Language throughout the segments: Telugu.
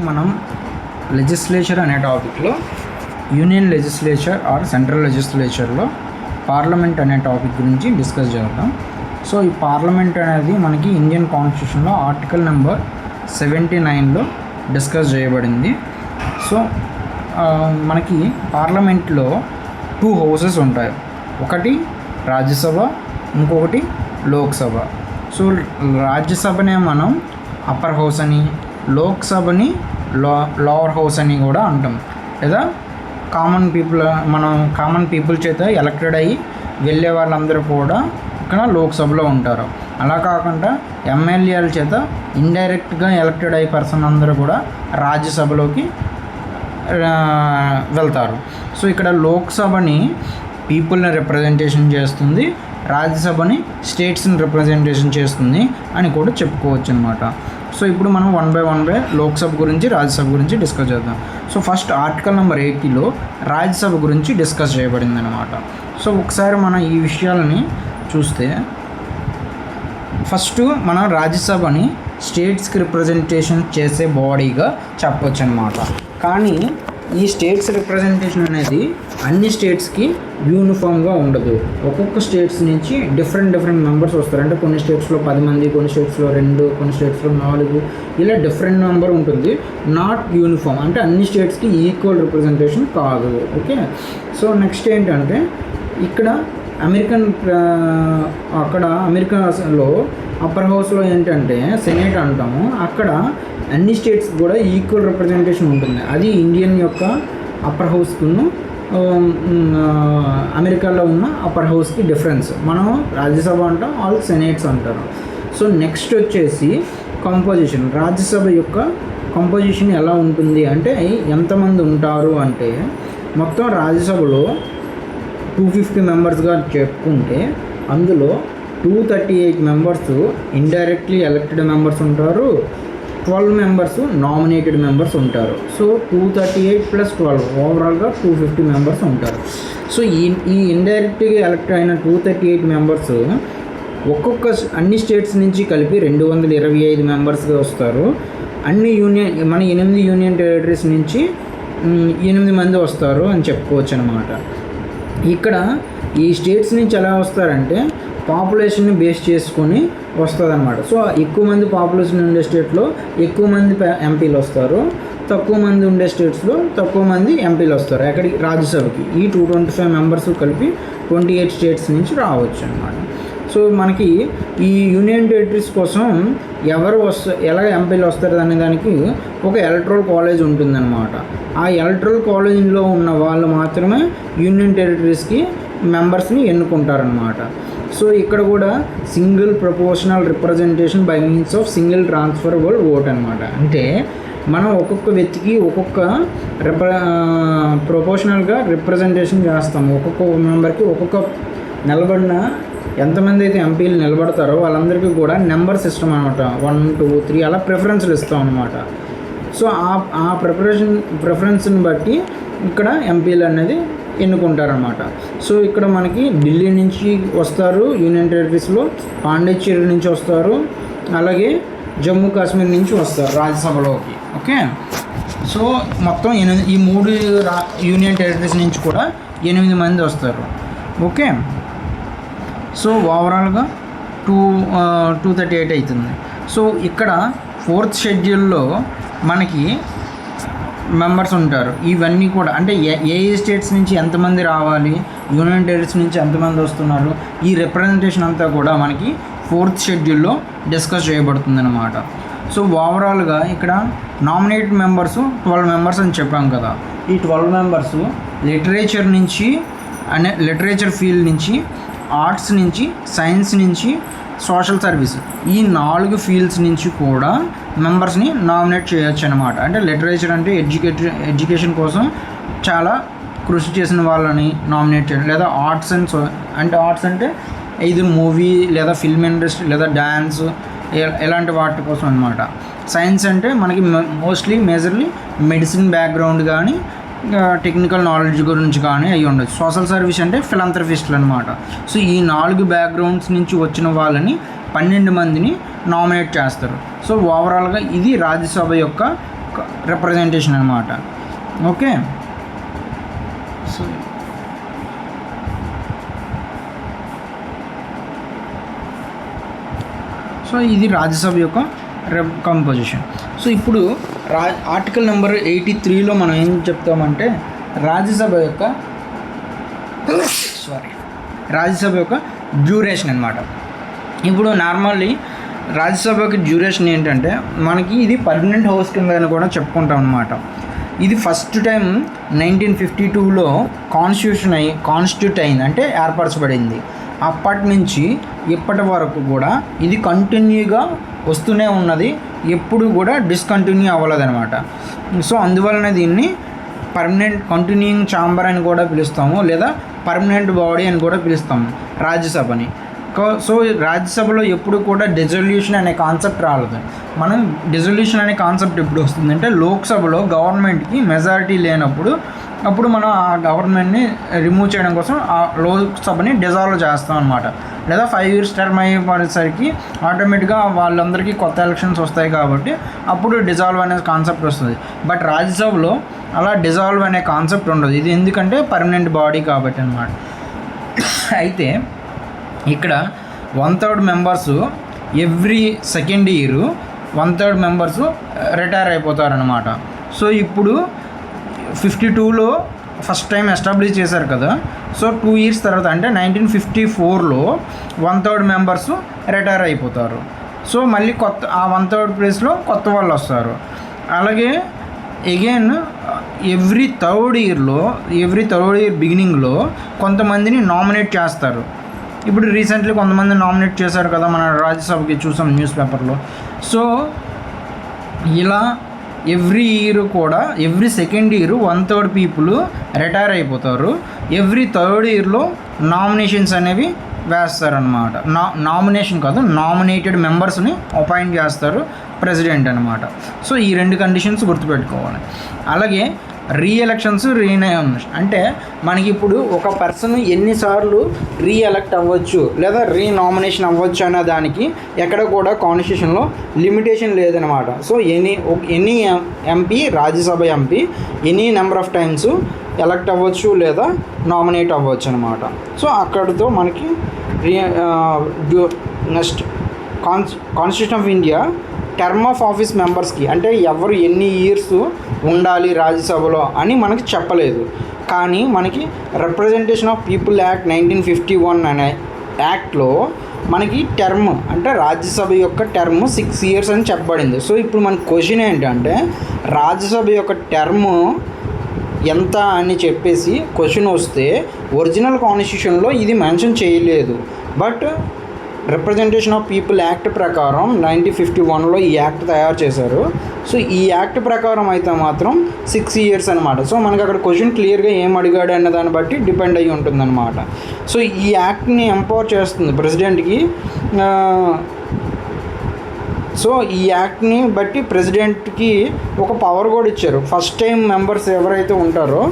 మనం లెజిస్లేచర్ అనే టాపిక్లో యూనియన్ లెజిస్లేచర్ ఆర్ సెంట్రల్ లెజిస్లేచర్లో పార్లమెంట్ అనే టాపిక్ గురించి డిస్కస్ చేద్దాం. సో ఈ పార్లమెంట్ అనేది మనకి ఇండియన్ కాన్స్టిట్యూషన్లో ఆర్టికల్ నెంబర్ 79లో డిస్కస్ చేయబడింది. సో మనకి పార్లమెంట్లో 2 హౌసెస్ ఉంటాయి. ఒకటి రాజ్యసభ, ఇంకొకటి లోక్సభ. సో రాజ్యసభనే మనం అప్పర్ హౌస్ అని, లోక్సభని లోవర్ హౌస్ అని కూడా అంటాం. లేదా కామన్ పీపుల్ చేత ఎలక్టెడ్ అయ్యి వెళ్ళే వాళ్ళందరూ కూడా ఇక్కడ లోక్సభలో ఉంటారు. అలా కాకుండా ఎమ్మెల్యేల చేత ఇండైరెక్ట్గా ఎలక్టెడ్ అయ్యే పర్సన్ అందరూ కూడా రాజ్యసభలోకి వెళ్తారు. సో ఇక్కడ లోక్సభని పీపుల్ని రిప్రజెంటేషన్ చేస్తుంది, రాజ్యసభని స్టేట్స్ని రిప్రజెంటేషన్ చేస్తుంది అని కూడా చెప్పుకోవచ్చు అనమాట. సో ఇప్పుడు మనం వన్ బై లోక్సభ గురించి, రాజ్యసభ గురించి డిస్కస్ చేద్దాం. సో ఫస్ట్ ఆర్టికల్ నెంబర్ 80లో రాజ్యసభ గురించి డిస్కస్ చేయబడింది అనమాట. సో ఒకసారి మనం ఈ విషయాలని చూస్తే, ఫస్ట్ మనం రాజ్యసభని స్టేట్స్కి రిప్రజెంటేషన్ చేసే బాడీగా చెప్పవచ్చు అనమాట. కానీ ఈ స్టేట్స్ రిప్రజెంటేషన్ అనేది అన్ని స్టేట్స్కి యూనిఫామ్గా ఉండదు. ఒక్కొక్క స్టేట్స్ నుంచి డిఫరెంట్ మెంబర్స్ వస్తారు. అంటే కొన్ని స్టేట్స్లో 10 మంది, కొన్ని స్టేట్స్లో 2, కొన్ని స్టేట్స్లో 4, ఇలా డిఫరెంట్ నెంబర్ ఉంటుంది. నాట్ యూనిఫామ్, అంటే అన్ని స్టేట్స్కి ఈక్వల్ రిప్రజెంటేషన్ కాదు. ఓకే. సో నెక్స్ట్ ఏంటంటే, ఇక్కడ అమెరికాలో అప్పర్ హౌస్లో ఏంటంటే సెనేట్ అంటాము. అక్కడ అన్ని స్టేట్స్ కూడా ఈక్వల్ రిప్రజెంటేషన్ ఉంటుంది. అది ఇండియన్ యొక్క అప్పర్ హౌస్కును అమెరికాలో ఉన్న అప్పర్ హౌస్కి డిఫరెన్స్. మనం రాజ్యసభ అంటాం, ఆల్ సెనేట్స్ అంటారు. సో నెక్స్ట్ వచ్చేసి కంపోజిషన్. రాజ్యసభ యొక్క కంపోజిషన్ ఎలా ఉంటుంది అంటే, ఎంతమంది ఉంటారు అంటే, మొత్తం రాజ్యసభలో 250 మెంబర్స్గా చెప్పుకుంటే అందులో 238 మెంబర్స్ ఇండైరెక్ట్లీ ఎలక్టెడ్ మెంబర్స్ ఉంటారు, 12 మెంబర్స్ నామినేటెడ్ మెంబర్స్ ఉంటారు. సో 238 + 12 ఓవరాల్గా 250 మెంబర్స్ ఉంటారు. సో ఈ ఇండైరెక్ట్గా ఎలక్ట్ అయిన 238 మెంబర్స్ అన్ని స్టేట్స్ నుంచి కలిపి 225 మెంబర్స్గా వస్తారు. మన 8 యూనియన్ టెరిటరీస్ నుంచి 8 మంది వస్తారు అని చెప్పుకోవచ్చు అనమాట. ఇక్కడ ఈ స్టేట్స్ నుంచి ఎలా వస్తారంటే, పాపులేషన్ని బేస్ చేసుకొని వస్తుంది అనమాట. సో ఎక్కువ మంది పాపులేషన్ ఉండే స్టేట్లో ఎక్కువ మంది ఎంపీలు వస్తారు, తక్కువ మంది ఉండే స్టేట్స్లో తక్కువ మంది ఎంపీలు వస్తారు. ఎక్కడికి? రాజ్యసభకి. ఈ 225 మెంబర్స్ కలిపి 28 స్టేట్స్ నుంచి రావచ్చు అనమాట. సో మనకి ఈ యూనియన్ టెరిటరీస్ కోసం ఎలా ఎంపీలు వస్తారు అనే దానికి ఒక ఎలక్టరల్ కాలేజ్ ఉంటుందన్నమాట. ఆ ఎలక్టరల్ కాలేజీలో ఉన్న వాళ్ళు మాత్రమే యూనియన్ టెరిటరీస్కి మెంబర్స్ని ఎన్నుకుంటారనమాట. సో ఇక్కడ కూడా single proportional representation by means of single transferable vote అనమాట. అంటే మనం ఒక్కొక్క వ్యక్తికి ఒక్కొక్క ప్రపోర్షనల్గా రిప్రజెంటేషన్ చేస్తాము. ఒక్కొక్క మెంబర్కి నిలబడిన ఎంతమంది అయితే ఎంపీలు నిలబడతారో వాళ్ళందరికీ కూడా నెంబర్ సిస్టమ్ అనమాట. 1, 2, 3 అలా ప్రిఫరెన్స్లు ఇస్తాం అనమాట. సో ఆ ప్రిఫరెన్స్ని బట్టి ఇక్కడ ఎంపీలు అనేది ఎన్నుకుంటారనమాట. సో ఇక్కడ మనకి ఢిల్లీ నుంచి వస్తారు యూనియన్ టెరిటరీస్లో, పాండిచ్చేరి నుంచి వస్తారు, అలాగే జమ్మూ కాశ్మీర్ నుంచి వస్తారు రాజ్యసభలోకి. ఓకే. సో మొత్తం ఈ 3 యూనియన్ టెరిటరీస్ నుంచి కూడా 8 మంది వస్తారు. ఓకే. సో ఓవరాల్గా 238 అవుతుంది. సో ఇక్కడ 4th షెడ్యూల్లో మనకి మెంబర్స్ ఉంటారు. ఇవన్నీ కూడా అంటే ఏ స్టేట్స్ నుంచి ఎంతమంది రావాలి, యూనియన్ టెరిటరీస్ నుంచి ఎంతమంది వస్తున్నారు, ఈ రిప్రజెంటేషన్ అంతా కూడా మనకి 4th షెడ్యూల్లో డిస్కస్ చేయబడుతుంది అనమాట. సో ఓవరాల్గా ఇక్కడ నామినేటెడ్ మెంబర్స్ 12 మెంబర్స్ అని చెప్పాం కదా. ఈ 12 మెంబర్స్ లిటరేచర్ ఫీల్డ్ నుంచి, ఆర్ట్స్ నుంచి, సైన్స్ నుంచి, సోషల్ సర్వీస్, ఈ 4 ఫీల్డ్స్ నుంచి కూడా మెంబర్స్ని నామినేట్ చేయొచ్చు అనమాట. అంటే లిటరేచర్ అంటే ఎడ్యుకేషన్ కోసం చాలా కృషి చేసిన వాళ్ళని నామినేట్ చేయడం, లేదా ఆర్ట్స్ అంటే ఇది మూవీ లేదా ఫిల్మ్ ఇండస్ట్రీ లేదా డ్యాన్స్ ఇలాంటి వాటి కోసం అనమాట. సైన్స్ అంటే మనకి మేజర్లీ మెడిసిన్ బ్యాక్గ్రౌండ్ కానీ టెక్నికల్ నాలెడ్జ్ గురించి కానీ అయ్యి ఉండొచ్చు. సోషల్ సర్వీస్ అంటే ఫిలాంథ్రఫిస్టులు అనమాట. సో ఈ 4 బ్యాక్గ్రౌండ్స్ నుంచి వచ్చిన వాళ్ళని 12 మందిని నామినేట్ చేస్తారు. సో ఓవరాల్గా ఇది రాజ్యసభ యొక్క రిప్రజెంటేషన్ అనమాట. ఓకే, సో ఇది రాజ్యసభ యొక్క కంపోజిషన్. సో ఇప్పుడు ఆర్టికల్ నెంబర్ 83లో మనం ఏం చెప్తామంటే రాజ్యసభ యొక్క డ్యూరేషన్ అనమాట. ఇప్పుడు నార్మల్లీ రాజ్యసభకి డ్యూరేషన్ ఏంటంటే మనకి ఇది పర్మనెంట్ హౌస్ కింద అని కూడా చెప్పుకుంటాం అనమాట. ఇది ఫస్ట్ టైం 1952లో కాన్స్టిట్యూట్ అయింది, అంటే ఏర్పరచబడింది. అప్పటి నుంచి ఇప్పటి వరకు కూడా ఇది కంటిన్యూగా వస్తూనే ఉన్నది, ఎప్పుడు కూడా డిస్కంటిన్యూ అవ్వలేదన్నమాట. సో అందువలన దీన్ని పర్మనెంట్ కంటిన్యూయింగ్ ఛాంబర్ అని కూడా పిలుస్తాము, లేదా పర్మనెంట్ బాడీ అని కూడా పిలుస్తాము రాజ్యసభని. సో రాజ్యసభలో ఎప్పుడు కూడా డిజల్యూషన్ అనే కాన్సెప్ట్ రాలేదు. మనం డిజల్యూషన్ అనే కాన్సెప్ట్ ఎప్పుడు వస్తుందంటే లోక్సభలో గవర్నమెంట్కి మెజారిటీ లేనప్పుడు అప్పుడు మనం ఆ గవర్నమెంట్ని రిమూవ్ చేయడం కోసం ఆ లోక్సభని డిజాల్వ్ చేస్తాం అనమాట. లేదా 5 years టర్మ్ అయ్యేసరికి ఆటోమేటిక్గా వాళ్ళందరికీ కొత్త ఎలక్షన్స్ వస్తాయి కాబట్టి అప్పుడు డిజాల్వ్ అనే కాన్సెప్ట్ వస్తుంది. బట్ రాజ్యసభలో అలా డిజాల్వ్ అనే కాన్సెప్ట్ ఉండదు, ఇది ఎందుకంటే పర్మనెంట్ బాడీ కాబట్టి అనమాట. అయితే ఇక్కడ 1/3 members every second year 1/3 members retire అయిపోతారనమాట. సో ఇప్పుడు 52లో ఫస్ట్ టైం ఎస్టాబ్లిష్ చేశారు కదా, సో 2 years తర్వాత అంటే 1954లో 1/3 మెంబర్సు రిటైర్ అయిపోతారు. సో మళ్ళీ కొత్త ఆ 1/3 ప్లేస్లో కొత్త వాళ్ళు వస్తారు. అలాగే అగైన్ ఎవ్రీ థర్డ్ ఇయర్ బిగినింగ్లో కొంతమందిని నామినేట్ చేస్తారు. ఇప్పుడు రీసెంట్లీ కొంతమంది నామినేట్ చేశారు కదా మన రాజ్యసభకి, చూసాం న్యూస్ పేపర్లో. సో ఇలా every second year 1/3 people retire అయిపోతారు. ఎవ్రీ థర్డ్ ఇయర్లో నామినేషన్స్ అనేవి వేస్తారనమాట. నామినేషన్ కాదు, నామినేటెడ్ మెంబర్స్ని అపాయింట్ చేస్తారు ప్రెసిడెంట్ అనమాట. సో ఈ 2 కండిషన్స్ గుర్తుపెట్టుకోవాలి. అలాగే రీఎలక్షన్స్, రీనామినేషన్ అంటే మనకి ఇప్పుడు ఒక పర్సన్ ఎన్నిసార్లు రీఎలెక్ట్ అవ్వచ్చు లేదా రీనామినేషన్ అవ్వచ్చు అనే దానికి ఎక్కడ కూడా కాన్స్టిట్యూషన్లో లిమిటేషన్ లేదనమాట. So any MP, Rajya Sabha MP any number of times elect అవ్వచ్చు లేదా నామినేట్ అవ్వచ్చు అనమాట. సో అక్కడితో మనకి next constitution of India term of office మెంబర్స్కి అంటే ఎవరు ఎన్ని ఇయర్స్ ఉండాలి రాజ్యసభలో అని మనకి చెప్పలేదు. కానీ మనకి రిప్రజెంటేషన్ ఆఫ్ పీపుల్ యాక్ట్ 1951 అనే యాక్ట్లో మనకి టర్మ్ అంటే రాజ్యసభ యొక్క టర్మ్ 6 years అని చెప్పబడింది. సో ఇప్పుడు మన క్వశ్చన్ ఏంటంటే రాజ్యసభ యొక్క టర్మ్ ఎంత అని చెప్పేసి క్వశ్చన్ వస్తే ఒరిజినల్ కాన్స్టిట్యూషన్లో ఇది మెన్షన్ చేయలేదు. But representation of people act ప్రకారం 1951లో ఈ యాక్ట్ తయారు చేశారు. సో ఈ యాక్ట్ ప్రకారం అయితే మాత్రం 6 years అనమాట. సో మనకి అక్కడ క్వశ్చన్ క్లియర్గా ఏం అడిగాడు అన్న దాన్ని బట్టి డిపెండ్ అయ్యి ఉంటుందన్నమాట. సో ఈ యాక్ట్ని ఎంపవర్ చేస్తుంది ప్రెసిడెంట్కి. సో ఈ యాక్ట్ని బట్టి ప్రెసిడెంట్కి ఒక పవర్ కూడా ఇచ్చారు. ఫస్ట్ టైం మెంబర్స్ ఎవరైతే ఉంటారో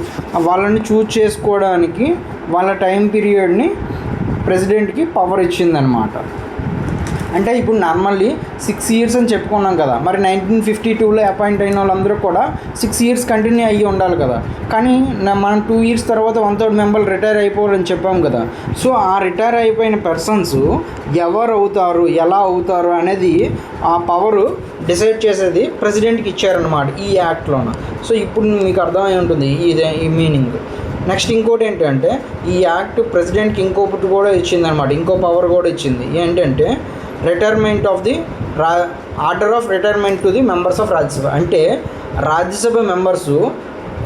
వాళ్ళని చూజ్ చేసుకోవడానికి వాళ్ళ టైం పీరియడ్ని ప్రెసిడెంట్కి పవర్ ఇచ్చిందనమాట. అంటే ఇప్పుడు నార్మల్లీ 6 years అని చెప్పుకున్నాం కదా, మరి 1952లో అపాయింట్ అయిన వాళ్ళందరూ కూడా 6 years కంటిన్యూ అయ్యి ఉండాలి కదా. కానీ మనం 2 years తర్వాత 1/3 మెంబర్లు రిటైర్ అయిపోవాలని చెప్పాం కదా. సో ఆ రిటైర్ అయిపోయిన పర్సన్స్ ఎవరు అవుతారు, ఎలా అవుతారు అనేది ఆ పవరు డిసైడ్ చేసేది ప్రెసిడెంట్కి ఇచ్చారనమాట ఈ యాక్ట్లోన. సో ఇప్పుడు మీకు అర్థమై ఉంటుంది ఈ మీనింగ్. నెక్స్ట్ ఇంకోటి ఏంటంటే ఈ యాక్ట్ ప్రెసిడెంట్కి ఇంకొకటి కూడా ఇచ్చిందనమాట, ఇంకో పవర్ కూడా ఇచ్చింది. ఏంటంటే retirement of the order of retirement to the members of Rajya Sabha. అంటే రాజ్యసభ మెంబర్సు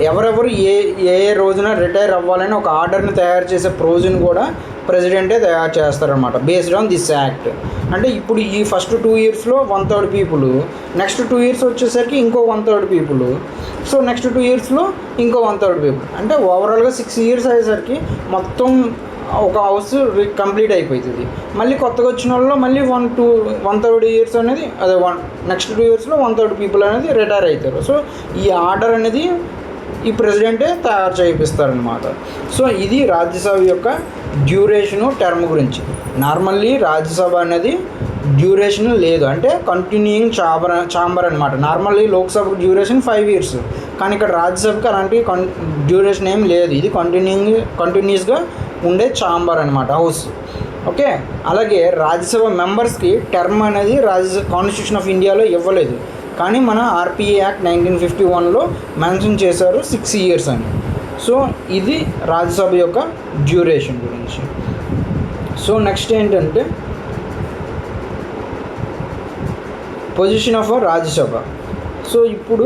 ఎవరెవరు ఏ రోజున రిటైర్ అవ్వాలని ఒక ఆర్డర్ని తయారు చేసే ప్రొవిజన్ కూడా ప్రెసిడెంటే తయారు చేస్తారనమాట బేస్డ్ ఆన్ దిస్ యాక్ట్. అంటే ఇప్పుడు ఈ ఫస్ట్ 2 yearsలో 1/3 పీపుల్, నెక్స్ట్ 2 years వచ్చేసరికి ఇంకో 1/3 పీపుల్, సో నెక్స్ట్ 2 yearsలో ఇంకో 1/3 పీపుల్. అంటే ఓవరాల్గా 6 years అయ్యేసరికి మొత్తం ఒక హౌస్ కంప్లీట్ అయిపోతుంది. మళ్ళీ కొత్తగా వచ్చిన వాళ్ళు మళ్ళీ 1/3 years అనేది అదే నెక్స్ట్ 2 yearsలో 1/3 పీపుల్ అనేది రిటైర్ అవుతారు. సో ఈ ఆర్డర్ అనేది ఈ ప్రెసిడెంటే తయారు చేయిస్తారనమాట. సో ఇది రాజ్యసభ యొక్క డ్యూరేషను, టర్మ్ గురించి. నార్మల్లీ రాజ్యసభ అనేది డ్యూరేషన్ లేదు, అంటే కంటిన్యూయింగ్ ఛాంబర్ అనమాట. నార్మల్లీ లోక్సభకు డ్యూరేషన్ 5 years, కానీ ఇక్కడ రాజ్యసభకి అలాంటి డ్యూరేషన్ ఏం లేదు. ఇది కంటిన్యూస్గా ఉండే ఛాంబర్ అనమాట, హౌస్. ఓకే, అలాగే రాజ్యసభ మెంబర్స్కి టర్మ్ అనేది కాన్స్టిట్యూషన్ ఆఫ్ ఇండియాలో ఇవ్వలేదు, కానీ మన ఆర్పిఏ యాక్ట్ 1951లో మెన్షన్ చేశారు 6 years అని. సో ఇది రాజ్యసభ యొక్క డ్యూరేషన్ గురించి. సో నెక్స్ట్ ఏంటంటే పొజిషన్ ఆఫ్ రాజ్యసభ. సో ఇప్పుడు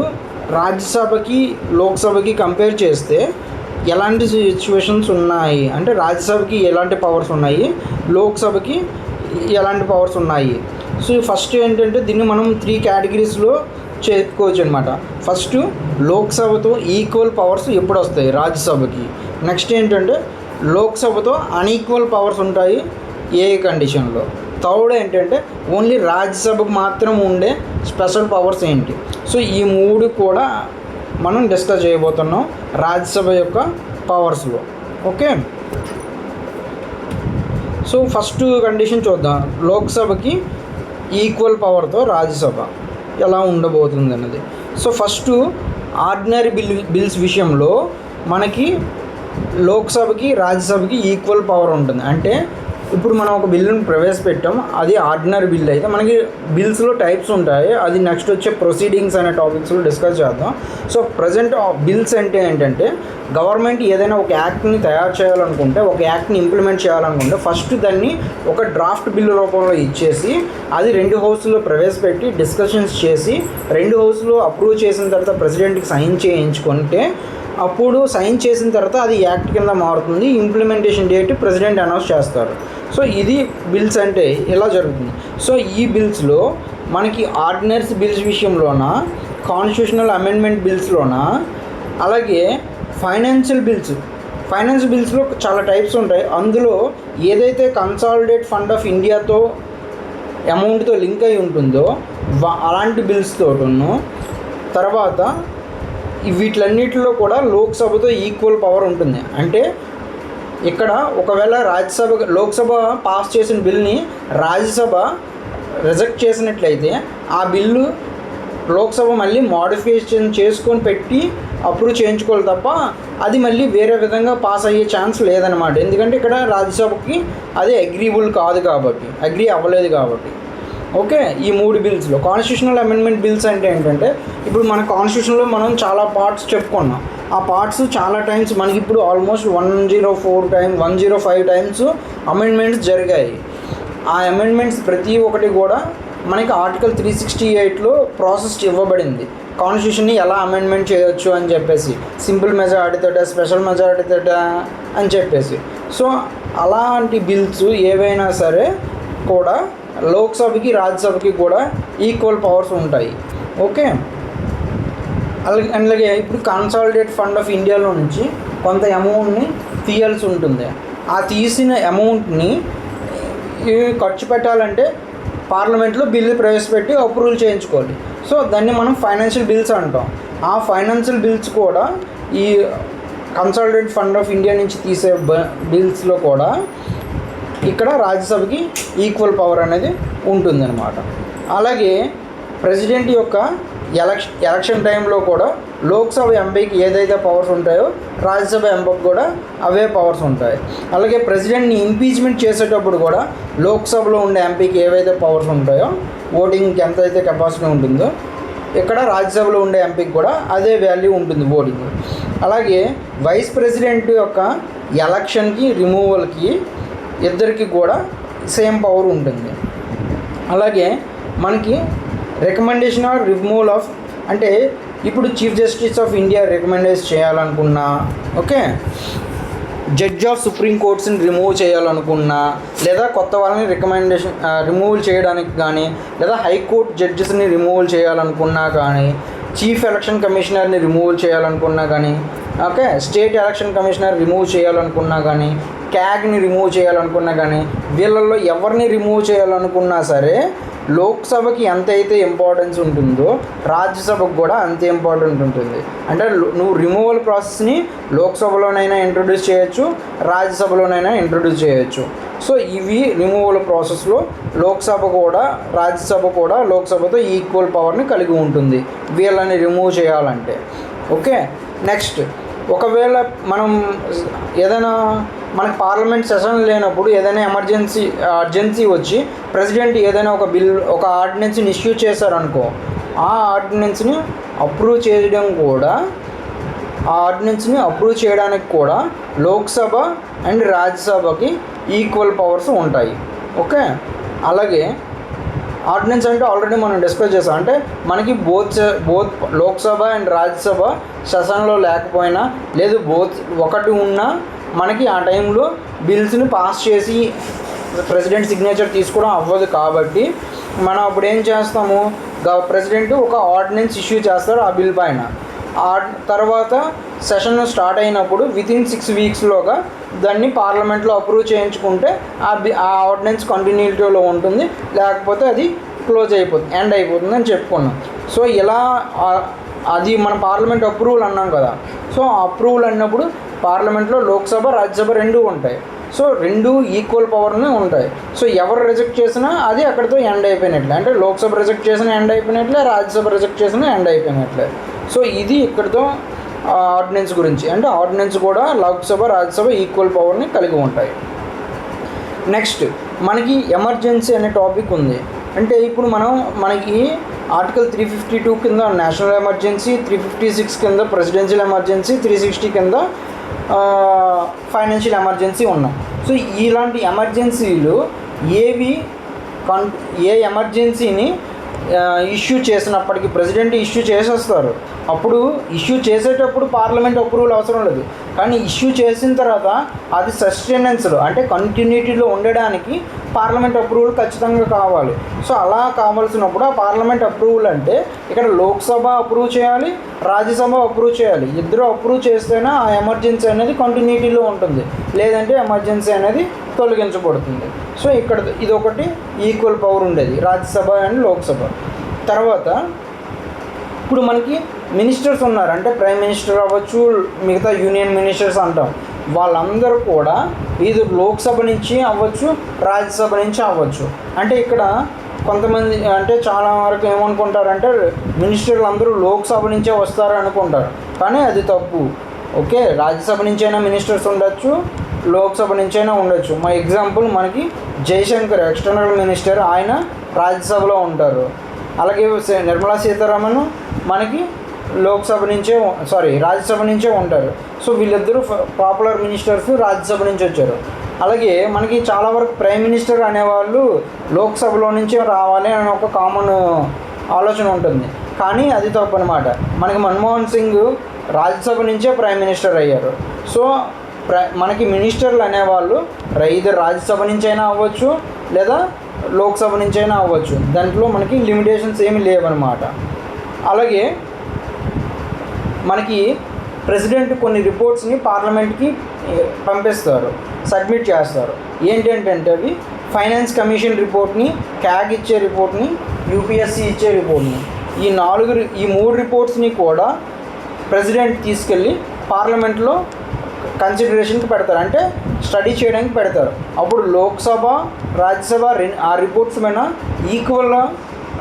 రాజ్యసభకి లోక్సభకి కంపేర్ చేస్తే ఎలాంటి సిచ్యువేషన్స్ ఉన్నాయి అంటే రాజ్యసభకి ఎలాంటి పవర్స్ ఉన్నాయి, లోక్సభకి ఎలాంటి పవర్స్ ఉన్నాయి. సో ఫస్ట్ ఏంటంటే దీన్ని మనం 3 categories చెప్పుకోవచ్చు అనమాట. ఫస్ట్, లోక్సభతో ఈక్వల్ పవర్స్ ఎప్పుడు వస్తాయి రాజ్యసభకి. నెక్స్ట్ ఏంటంటే లోక్సభతో అన్ఈక్వల్ పవర్స్ ఉంటాయి ఏ కండిషన్లో. థర్డ్ ఏంటంటే ఓన్లీ రాజ్యసభకు మాత్రం ఉండే స్పెషల్ పవర్స్ ఏంటి. సో ఈ 3 కూడా మనం డిస్కస్ చేయబోతున్నాం రాజ్యసభ యొక్క పవర్స్లో. ఓకే, సో ఫస్ట్ కండిషన్ చూద్దాం, లోక్సభకి ఈక్వల్ పవర్తో రాజ్యసభ ఎలా ఉండబోతుంది అన్నది. సో ఫస్ట్, ఆర్డినరీ బిల్స్ విషయంలో మనకి లోక్సభకి రాజ్యసభకి ఈక్వల్ పవర్ ఉంటుంది. అంటే ఇప్పుడు మనం ఒక బిల్లును ప్రవేశపెట్టాం, అది ఆర్డినరీ బిల్ అయితే మనకి బిల్స్లో టైప్స్ ఉంటాయి, అది నెక్స్ట్ వచ్చే ప్రొసీడింగ్స్ అనే టాపిక్స్లో డిస్కస్ చేద్దాం. సో ప్రజెంట్ బిల్స్ అంటే ఏంటంటే గవర్నమెంట్ ఏదైనా ఒక యాక్ట్ని తయారు చేయాలనుకుంటే, ఒక యాక్ట్ని ఇంప్లిమెంట్ చేయాలనుకుంటే ఫస్ట్ దాన్ని ఒక డ్రాఫ్ట్ బిల్లు రూపంలో ఇచ్చేసి అది 2 హౌస్లో ప్రవేశపెట్టి డిస్కషన్స్ చేసి 2 హౌస్లో అప్రూవ్ చేసిన తర్వాత ప్రెసిడెంట్కి సైన్ చేయించుకుంటే అప్పుడు సైన్ చేసిన తర్వాత అది యాక్ట్ కింద మారుతుంది. ఇంప్లిమెంటేషన్ డేట్ ప్రెసిడెంట్ అనౌన్స్ చేస్తారు. సో ఇది బిల్స్ అంటే ఇలా జరుగుతుంది. సో ఈ బిల్స్లో మనకి ఆర్డినరీ బిల్స్ విషయంలోన, కాన్స్టిట్యూషనల్ అమెండ్మెంట్ బిల్స్లోన, అలాగే ఫైనాన్షియల్ బిల్స్లో చాలా టైప్స్ ఉంటాయి. అందులో ఏదైతే కన్సాలిడేట్ ఫండ్ ఆఫ్ ఇండియాతో అమౌంట్తో లింక్ అయి ఉంటుందో అలాంటి బిల్స్ తోటను, తర్వాత వీటిలన్నిటిలో కూడా లోక్సభతో ఈక్వల్ పవర్ ఉంటుంది. అంటే ఇక్కడ ఒకవేళ లోక్సభ పాస్ చేసిన బిల్ని రాజ్యసభ రిజెక్ట్ చేసినట్లయితే ఆ బిల్లు లోక్సభ మళ్ళీ మోడిఫికేషన్ చేసుకొని పెట్టి అప్రూవ్ చేయించుకోవాలి తప్ప అది మళ్ళీ వేరే విధంగా పాస్ అయ్యే ఛాన్స్ లేదనమాట. ఎందుకంటే ఇక్కడ రాజ్యసభకి అది అగ్రీ అవ్వలేదు కాబట్టి. ఓకే, ఈ 3 బిల్స్లో కాన్స్టిట్యూషనల్ అమెండ్మెంట్ బిల్స్ అంటే ఏంటంటే ఇప్పుడు మన కాన్స్టిట్యూషన్లో మనం చాలా పార్ట్స్ చెప్పుకున్నాం. ఆ పార్ట్స్ చాలా టైమ్స్ మనకి ఇప్పుడు ఆల్మోస్ట్ 105 టైమ్స్ అమెండ్మెంట్స్ జరిగాయి. ఆ అమెండ్మెంట్స్ ప్రతి ఒక్కటి కూడా మనకి ఆర్టికల్ 368లో ప్రాసెస్ ఇవ్వబడింది. కాన్స్టిట్యూషన్ని ఎలా అమెండ్మెంట్ చేయొచ్చు అని చెప్పేసి, సింపుల్ మెజారిటీతోట, స్పెషల్ మెజారిటీతోట అని చెప్పేసి. సో అలాంటి బిల్స్ ఏవైనా సరే కూడా లోక్సభకి రాజ్యసభకి కూడా ఈక్వల్ పవర్స్ ఉంటాయి. ఓకే, అలాగే ఇప్పుడు కన్సాలిడేట్ ఫండ్ ఆఫ్ ఇండియాలో నుంచి కొంత అమౌంట్ని తీయాల్సి ఉంటుంది. ఆ తీసిన అమౌంట్ని ఖర్చు పెట్టాలంటే పార్లమెంట్లో బిల్లు ప్రవేశపెట్టి అప్రూవల్ చేయించుకోవాలి. సో దాన్ని మనం ఫైనాన్షియల్ బిల్స్ అంటాం. ఆ ఫైనాన్షియల్ బిల్స్ కూడా ఈ కన్సాలిడేట్ ఫండ్ ఆఫ్ ఇండియా నుంచి తీసే బిల్స్లో కూడా ఇక్కడ రాజ్యసభకి ఈక్వల్ పవర్ అనేది ఉంటుందన్నమాట. అలాగే ప్రెసిడెంట్ యొక్క ఎలక్షన్ టైంలో కూడా లోక్సభ ఎంపీకి ఏదైతే పవర్స్ ఉంటాయో రాజ్యసభ ఎంపీకి కూడా అవే పవర్స్ ఉంటాయి. అలాగే ప్రెసిడెంట్ని ఇంపీచ్మెంట్ చేసేటప్పుడు కూడా లోక్సభలో ఉండే ఎంపీకి ఏవైతే పవర్స్ ఉంటాయో, ఓటింగ్కి ఎంతైతే కెపాసిటీ ఉంటుందో ఇక్కడ రాజ్యసభలో ఉండే ఎంపీకి కూడా అదే వాల్యూ ఉంటుంది ఓటింగ్. అలాగే వైస్ ప్రెసిడెంట్ యొక్క ఎలక్షన్కి, రిమూవల్కి ఇద్దరికి కూడా సేమ్ పవర్ ఉంటుంది. అలాగే మనకి రికమెండేషన్ ఆర్ రిమూవల్ ఆఫ్, అంటే ఇప్పుడు chief justice of India recommendation చేయాలనుకున్నా, ఓకే, జడ్జ్ ఆఫ్ సుప్రీం కోర్ట్స్ని రిమూవ్ చేయాలనుకున్నా, లేదా కొత్త వాళ్ళని రిమూవ్ చేయడానికి కానీ, లేదా హైకోర్టు జడ్జెస్ని రిమూవ్ చేయాలనుకున్నా కానీ, చీఫ్ ఎలక్షన్ కమిషనర్ని రిమూవ్ చేయాలనుకున్నా కానీ, okay, state election commissioner remove చేయాలనుకున్నా కానీ, క్యాగ్ని రిమూవ్ చేయాలనుకున్నా కానీ, వీళ్ళల్లో ఎవరిని రిమూవ్ చేయాలనుకున్నా సరే లోక్సభకి ఎంతైతే ఇంపార్టెన్స్ ఉంటుందో రాజ్యసభకు కూడా అంతే ఇంపార్టెంట్ ఉంటుంది. అంటే నువ్వు రిమూవల్ ప్రాసెస్ని లోక్సభలోనైనా ఇంట్రొడ్యూస్ చేయొచ్చు, రాజ్యసభలోనైనా ఇంట్రొడ్యూస్ చేయొచ్చు. సో ఇవి రిమూవల్ ప్రాసెస్లో లోక్సభ కూడా రాజ్యసభ కూడా లోక్సభతో ఈక్వల్ పవర్ని కలిగి ఉంటుంది వీళ్ళని రిమూవ్ చేయాలంటే. ఓకే, నెక్స్ట్, ఒకవేళ మనం ఏదైనా మనకు పార్లమెంట్ సెషన్ లేనప్పుడు ఏదైనా అర్జెన్సీ వచ్చి ప్రెసిడెంట్ ఏదైనా ఒక ఆర్డినెన్స్ని ఇష్యూ చేశారనుకో, ఆ ఆర్డినెన్స్ని అప్రూవ్ చేయడానికి కూడా లోక్సభ అండ్ రాజ్యసభకి ఈక్వల్ పవర్స్ ఉంటాయి. ఓకే, అలాగే ఆర్డినెన్స్ అంటే ఆల్రెడీ మనం డిస్కస్ చేసాం. అంటే మనకి బోత్ లోక్సభ అండ్ రాజ్యసభ సెషన్లో లేకపోయినా లేదు ఒకటి ఉన్నా మనకి ఆ టైంలో బిల్స్ని పాస్ చేసి ప్రెసిడెంట్ సిగ్నేచర్ తీసుకోవడం అవ్వదు. కాబట్టి మనం అప్పుడు ఏం చేస్తాము, ప్రెసిడెంట్ ఒక ఆర్డినెన్స్ ఇష్యూ చేస్తారు ఆ బిల్ పైన. తర్వాత సెషన్ స్టార్ట్ అయినప్పుడు వితిన్ 6 వీక్స్లోగా దాన్ని పార్లమెంట్లో అప్రూవ్ చేయించుకుంటే ఆ ఆర్డినెన్స్ కంటిన్యూటీలో ఉంటుంది, లేకపోతే అది ఎండ్ అయిపోతుంది అని చెప్పుకున్నాం. సో ఇలా అది మన పార్లమెంట్ అప్రూవల్ అన్నాం కదా. సో అప్రూవల్ అన్నప్పుడు పార్లమెంట్లో లోక్సభ రాజ్యసభ రెండూ ఉంటాయి. సో రెండు ఈక్వల్ పవర్నే ఉంటాయి. సో ఎవరు రిజెక్ట్ చేసినా అది అక్కడితో ఎండ్ అయిపోయినట్లే. అంటే లోక్సభ రిజెక్ట్ చేసినా ఎండ్ అయిపోయినట్లే, రాజ్యసభ రిజెక్ట్ చేసినా ఎండ్ అయిపోయినట్లే. సో ఇది ఇక్కడితో ఆర్డినెన్స్ గురించి. అంటే ఆర్డినెన్స్ కూడా లోక్సభ రాజ్యసభ ఈక్వల్ పవర్ని కలిగి ఉంటాయి. నెక్స్ట్, మనకి ఎమర్జెన్సీ అనే టాపిక్ ఉంది. అంటే ఇప్పుడు మనకి ఆర్టికల్ 352 కింద నేషనల్ ఎమర్జెన్సీ, 356 కింద ప్రెసిడెన్షియల్ ఎమర్జెన్సీ, 360 కింద ఫైనాన్షియల్ ఎమర్జెన్సీ ఉన్నాయి. సో ఇలాంటి ఎమర్జెన్సీలు ఏ ఎమర్జెన్సీని ఇష్యూ చేసినప్పటికీ ప్రెసిడెంట్ ఇష్యూ చేసేస్తారు. అప్పుడు ఇష్యూ చేసేటప్పుడు పార్లమెంట్ అప్రూవల్ అవసరం లేదు. కానీ ఇష్యూ చేసిన తర్వాత అది సస్టైనెన్స్లో అంటే కంటిన్యూటీలో ఉండడానికి పార్లమెంట్ అప్రూవల్ ఖచ్చితంగా కావాలి. సో అలా కావాల్సినప్పుడు ఆ పార్లమెంట్ అప్రూవల్ అంటే ఇక్కడ లోక్సభ అప్రూవ్ చేయాలి, రాజ్యసభ అప్రూవ్ చేయాలి. ఇద్దరు అప్రూవ్ చేస్తేనే ఆ ఎమర్జెన్సీ అనేది కంటిన్యూటీలో ఉంటుంది, లేదంటే ఎమర్జెన్సీ అనేది తొలగించబడుతుంది. సో ఇక్కడ ఇదొకటి ఈక్వల్ పవర్ ఉండేది రాజ్యసభ అండ్ లోక్సభ. తర్వాత ఇప్పుడు మనకి మినిస్టర్స్ ఉన్నారు. అంటే ప్రైమ్ మినిస్టర్ అవ్వచ్చు, మిగతా యూనియన్ మినిస్టర్స్ అంటాం. వాళ్ళందరూ కూడా ఇది లోక్సభ నుంచి అవ్వచ్చు, రాజ్యసభ నుంచి అవ్వచ్చు. అంటే ఇక్కడ కొంతమంది అంటే చాలా వరకు ఏమనుకుంటారంటే మినిస్టర్లు అందరూ లోక్సభ నుంచే వస్తారు అనుకుంటారు, కానీ అది తప్పు. ఓకే, రాజ్యసభ నుంచైనా మినిస్టర్స్ ఉండొచ్చు, లోక్సభ నుంచైనా ఉండొచ్చు. మా ఎగ్జాంపుల్ మనకి జయశంకర్ ఎక్స్టర్నల్ మినిస్టర్, ఆయన రాజ్యసభలో ఉంటారు. అలాగే నిర్మలా సీతారామన్ మనకి రాజ్యసభ నుంచే ఉంటారు. సో వీళ్ళిద్దరూ పాపులర్ మినిస్టర్స్ రాజ్యసభ నుంచి వచ్చారు. అలాగే మనకి చాలా వరకు ప్రైమ్ మినిస్టర్ అనేవాళ్ళు లోక్సభలో నుంచే రావాలి అని ఒక కామన్ ఆలోచన ఉంటుంది, కానీ అది తప్పు అనమాట. మనకి మన్మోహన్ సింగ్ రాజ్యసభ నుంచే ప్రైమ్ మినిస్టర్ అయ్యారు. సో మనకి మినిస్టర్లు అనేవాళ్ళు ఇద్దరు రాజ్యసభ నుంచైనా అవ్వచ్చు లేదా లోక్సభ నుంచైనా అవ్వచ్చు. దాంట్లో మనకి లిమిటేషన్స్ ఏమి లేవన్నమాట. అలాగే మనకి ప్రెసిడెంట్ కొన్ని రిపోర్ట్స్ని పార్లమెంట్కి పంపిస్తారు, సబ్మిట్ చేస్తారు. ఏంటంటే అవి ఫైనాన్స్ కమిషన్ రిపోర్ట్ని, క్యాగ్ ఇచ్చే రిపోర్ట్ని, యూపీఎస్సీ ఇచ్చే రిపోర్ట్ని, ఈ మూడు రిపోర్ట్స్ని కూడా ప్రెసిడెంట్ తీసుకెళ్ళి పార్లమెంట్లో కన్సిడరేషన్కి పెడతారు, అంటే స్టడీ చేయడానికి పెడతారు. అప్పుడు లోక్సభ రాజ్యసభ ఆ రిపోర్ట్స్ పైన ఈక్వల్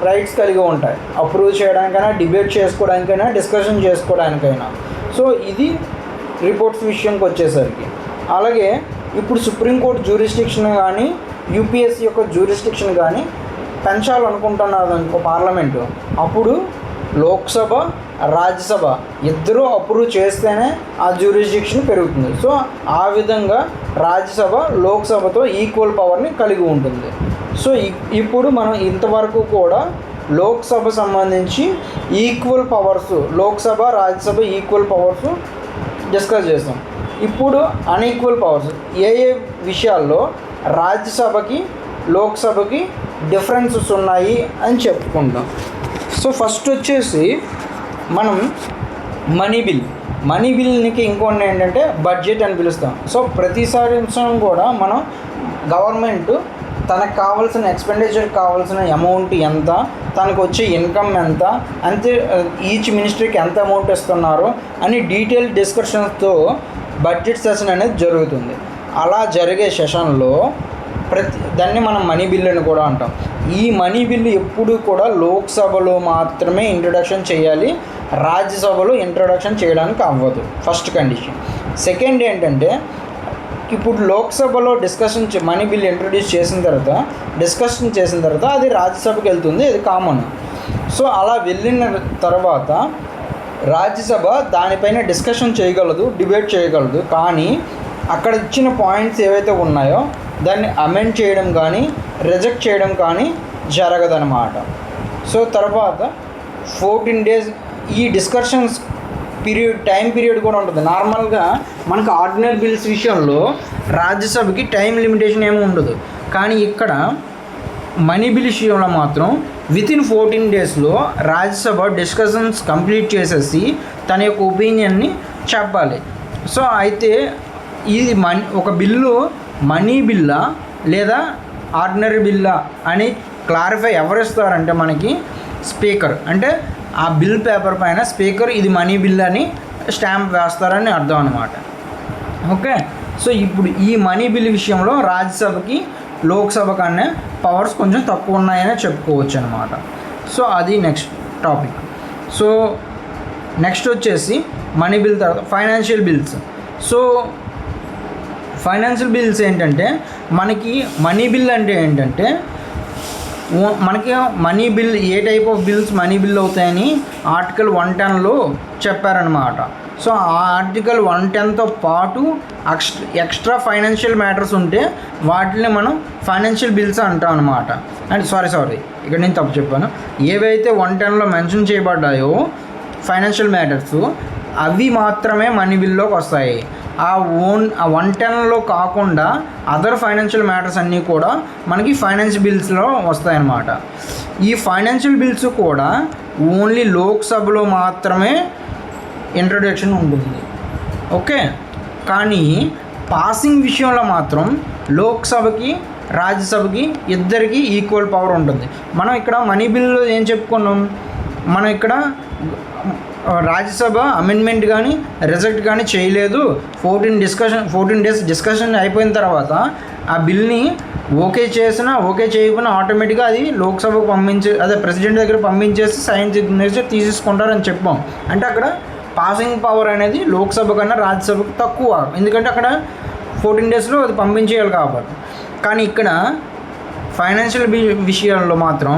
రైట్స్ కలిగి ఉంటాయి, అప్రూవ్ చేయడానికైనా, డిబేట్ చేసుకోవడానికైనా, డిస్కషన్ చేసుకోవడానికైనా. సో ఇది రిపోర్ట్స్ విషయంకి వచ్చేసరికి. అలాగే ఇప్పుడు సుప్రీంకోర్టు జ్యూరిస్డిక్షన్ కానీ యూపీఎస్సీ యొక్క జ్యూరిస్డిక్షన్ కానీ పెంచాలనుకుంటున్నారు అనుకో పార్లమెంటు, అప్పుడు లోక్సభ రాజ్యసభ ఇద్దరూ అప్రూవ్ చేస్తేనే ఆ జ్యూరిస్డిక్షన్ పెరుగుతుంది. సో ఆ విధంగా రాజ్యసభ లోక్సభతో ఈక్వల్ పవర్ని కలిగి ఉంటుంది. సో ఇప్పుడు మనం ఇంతవరకు కూడా లోక్సభ సంబంధించి equal powers, Lok Sabha Rajya Sabha equal powers discuss చేస్తాం. ఇప్పుడు అన్ఈక్వల్ పవర్స్ ఏ విషయాల్లో రాజ్యసభకి లోక్సభకి డిఫరెన్సెస్ ఉన్నాయి అని చెప్పుకుంటాం. సో ఫస్ట్ వచ్చేసి మనం మనీ బిల్కి ఇంకొన్ని ఏంటంటే బడ్జెట్ అని పిలుస్తాం. సో ప్రతిసారి కూడా మనం గవర్నమెంట్ తనకు కావాల్సిన ఎక్స్పెండిచర్ కావాల్సిన అమౌంట్ ఎంత, తనకు వచ్చే ఇన్కమ్ ఎంత, అంతే ఈచ్ మినిస్ట్రీకి ఎంత అమౌంట్ ఇస్తున్నారు అని డీటెయిల్ డిస్కషన్స్తో బడ్జెట్ సెషన్ అనేది జరుగుతుంది. అలా జరిగే సెషన్లో దాన్ని మనం మనీ బిల్ అని కూడా అంటాం. ఈ మనీ బిల్లు ఎప్పుడు కూడా లోక్సభలో మాత్రమే ఇంట్రొడక్షన్ చేయాలి, రాజ్యసభలో ఇంట్రొడక్షన్ చేయడానికి అవ్వదు. First condition. సెకండ్ ఏంటంటే, ఇప్పుడు లోక్సభలో మనీ బిల్ ఇంట్రొడ్యూస్ చేసిన తర్వాత అది రాజ్యసభకి వెళ్తుంది, అది కామన్. సో అలా వెళ్ళిన తర్వాత రాజ్యసభ దానిపైన డిస్కషన్ చేయగలదు, డిబేట్ చేయగలదు. కానీ అక్కడ ఇచ్చిన పాయింట్స్ ఏవైతే ఉన్నాయో దాన్ని అమెండ్ చేయడం కానీ రిజెక్ట్ చేయడం కానీ జరగదన్నమాట. సో తర్వాత 14 days ఈ డిస్కషన్స్ టైం పీరియడ్ కూడా ఉంటుంది. నార్మల్గా మనకు ఆర్డినరీ బిల్స్ విషయంలో రాజ్యసభకి టైం లిమిటేషన్ ఏమి ఉండదు. కానీ ఇక్కడ మనీ బిల్ విషయంలో మాత్రం వితిన్ 14 daysలో రాజ్యసభ డిస్కషన్స్ కంప్లీట్ చేసేసి తన యొక్క ఒపీనియన్ని చెప్పాలి. సో అయితే ఇది ఒక బిల్లు మనీ బిల్లా లేదా ఆర్డినరీ బిల్లా అని క్లారిఫై ఎవరిస్తారంటే మనకి స్పీకర్. అంటే ఆ బిల్ పేపర్ పైన స్పీకర్ ఇది మనీ బిల్ అని స్టాంప్ వేస్తారని అర్థం అన్నమాట. ఓకే. సో ఇప్పుడు ఈ మనీ బిల్ విషయంలో రాజ్యసభకి లోక్సభ కన్నా పవర్స్ కొంచెం తక్కువ ఉన్నాయని చెప్పుకోవచ్చు అనమాట. సో అది నెక్స్ట్ టాపిక్. సో నెక్స్ట్ వచ్చేసి మనీ బిల్ తర్వాత financial bills. So financial bills ఏంటంటే మనకి మనీ బిల్ అంటే ఏంటంటే మనకి money bill A type of bills money bill అవుతాయని ఆర్టికల్ 110లో చెప్పారనమాట. సో ఆ ఆర్టికల్ 110తో పాటు ఎక్స్ట్రా ఫైనాన్షియల్ మ్యాటర్స్ ఉంటే వాటిని మనం ఫైనాన్షియల్ బిల్స్ అంటాం అనమాట. అండ్ సారీ ఇక్కడ నేను తప్పు చెప్పాను. ఏవైతే 110లో మెన్షన్ చేయబడ్డాయో ఫైనాన్షియల్ మ్యాటర్స్ అవి మాత్రమే మనీ బిల్లోకి వస్తాయి. ఆ 110లో కాకుండా అదర్ ఫైనాన్షియల్ మ్యాటర్స్ అన్నీ కూడా మనకి ఫైనాన్స్ బిల్స్లో వస్తాయన్నమాట. ఈ ఫైనాన్షియల్ బిల్స్ కూడా ఓన్లీ లోక్సభలో మాత్రమే ఇంట్రొడక్షన్ ఉంటుంది. ఓకే. కానీ పాసింగ్ విషయంలో మాత్రం లోక్సభకి రాజ్యసభకి ఇద్దరికి ఈక్వల్ పవర్ ఉంటుంది. మనం ఇక్కడ మనీ బిల్లో ఏం చెప్పుకున్నాం, మనం ఇక్కడ రాజ్యసభ అమెండ్మెంట్ కానీ రిజెక్ట్ కానీ చేయలేదు. 14 days డిస్కషన్ అయిపోయిన తర్వాత ఆ బిల్ని ఓకే చేసినా ఓకే చేయకపోయినా ఆటోమేటిక్గా అది లోక్సభకు అదే ప్రెసిడెంట్ దగ్గర పంపించేసి సైన్ సిగ్నేచర్ తీసేసుకుంటారని చెప్పాం. అంటే అక్కడ పాసింగ్ పవర్ అనేది లోక్సభ కన్నా రాజ్యసభకు తక్కువ, ఎందుకంటే అక్కడ 14 daysలో అది పంపించేయాలి కాబట్టి. కానీ ఇక్కడ ఫైనాన్షియల్ విషయాల్లో మాత్రం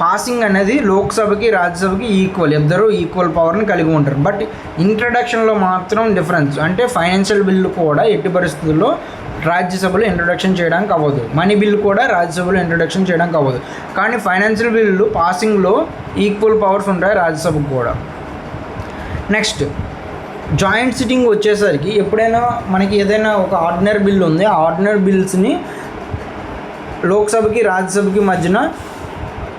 పాసింగ్ అనేది లోక్సభకి రాజ్యసభకి ఈక్వల్, ఇద్దరు ఈక్వల్ పవర్ని కలిగి ఉంటారు. బట్ ఇంట్రడక్షన్లో మాత్రం డిఫరెన్స్. అంటే ఫైనాన్షియల్ బిల్లు కూడా ఎట్టి పరిస్థితుల్లో రాజ్యసభలో ఇంట్రొడక్షన్ చేయడానికి అవ్వదు, మనీ బిల్లు కూడా రాజ్యసభలో ఇంట్రొడక్షన్ చేయడానికి అవ్వదు. కానీ ఫైనాన్షియల్ బిల్లు పాసింగ్లో ఈక్వల్ పవర్స్ ఉంటాయి రాజ్యసభకు కూడా. నెక్స్ట్ జాయింట్ సిట్టింగ్ వచ్చేసరికి ఎప్పుడైనా మనకి ఏదైనా ఒక ఆర్డినరీ బిల్ ఉంది, ఆ ఆర్డినరీ బిల్స్ని లోక్సభకి రాజ్యసభకి మధ్యన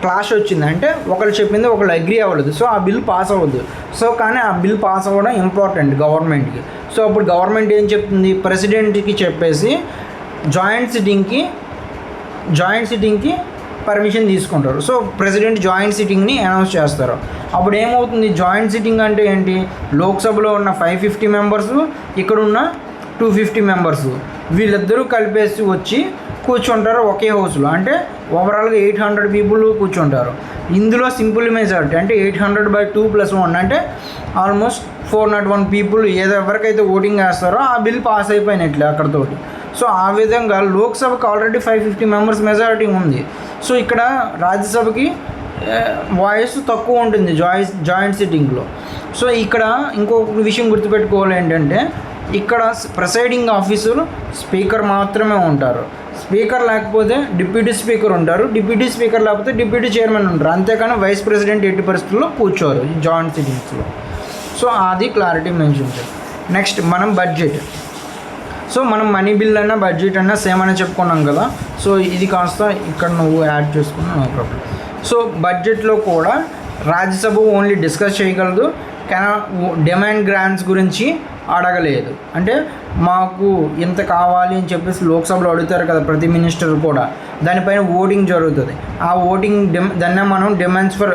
క్లాష్ వచ్చిందంటే ఒకళ్ళు చెప్పింది ఒకళ్ళు అగ్రీ అవ్వలేదు. సో ఆ బిల్ పాస్ అవ్వదు. సో కానీ ఆ బిల్ పాస్ అవ్వడం ఇంపార్టెంట్ గవర్నమెంట్కి. సో అప్పుడు గవర్నమెంట్ ఏం చెప్తుంది, ప్రెసిడెంట్కి చెప్పేసి జాయింట్ సిట్టింగ్కి పర్మిషన్ తీసుకుంటారు. సో ప్రెసిడెంట్ జాయింట్ సిట్టింగ్ని అనౌన్స్ చేస్తారు. అప్పుడు ఏమవుతుంది, జాయింట్ సిట్టింగ్ అంటే ఏంటి, లోక్సభలో ఉన్న 550 మెంబర్స్, ఇక్కడ ఉన్న 250 మెంబర్స్, వీళ్ళిద్దరూ కలిపేసి వచ్చి కూర్చుంటారు ఒకే హౌస్లో. అంటే ఓవరాల్గా 800 పీపుల్ కూర్చుంటారు. ఇందులో సింపుల్ మెజారిటీ అంటే 800/2+1 అంటే ఆల్మోస్ట్ 401 పీపుల్ ఎవరికైతే ఓటింగ్ వేస్తారో ఆ బిల్ పాస్ అయిపోయినట్లే అక్కడతోటి. సో ఆ విధంగా లోక్సభకు ఆల్రెడీ 550 మెంబర్స్ మెజారిటీ ఉంది. సో ఇక్కడ రాజ్యసభకి వాయిస్ తక్కువ ఉంటుంది జాయింట్ సిట్టింగ్లో. సో ఇక్కడ ఇంకొక విషయం గుర్తుపెట్టుకోవాలి ఏంటంటే, ఇక్కడ ప్రిసైడింగ్ ఆఫీసర్ స్పీకర్ మాత్రమే ఉంటారు. స్పీకర్ లేకపోతే డిప్యూటీ స్పీకర్ ఉంటారు, డిప్యూటీ స్పీకర్ లేకపోతే డిప్యూటీ చైర్మన్ ఉంటారు. అంతేకాని వైస్ ప్రెసిడెంట్ ఎట్టి పరిస్థితుల్లో కూర్చోరు ఈ జాయింట్ సిట్టింగ్స్లో. సో అది క్లారిటీ మెన్షన్ చేయాలి. నెక్స్ట్ మనం బడ్జెట్. సో మనం మనీ బిల్ అన్నా బడ్జెట్ అన్నా సేమ్ అని చెప్పుకున్నాం కదా. సో ఇది కాస్త ఇక్కడ నువ్వు యాడ్ చేసుకున్నా నో ప్రాబ్లం. సో బడ్జెట్లో కూడా రాజ్యసభ ఓన్లీ డిస్కస్ చేయగలదు, డిమాండ్ గ్రాంట్స్ గురించి అడగలేదు. అంటే మాకు ఇంత కావాలి అని చెప్పేసి లోక్సభలో అడుగుతారు కదా ప్రతి మినిస్టర్ కూడా, దానిపైన ఓటింగ్ జరుగుతుంది. ఆ ఓటింగ్ దాన్నే మనం demands for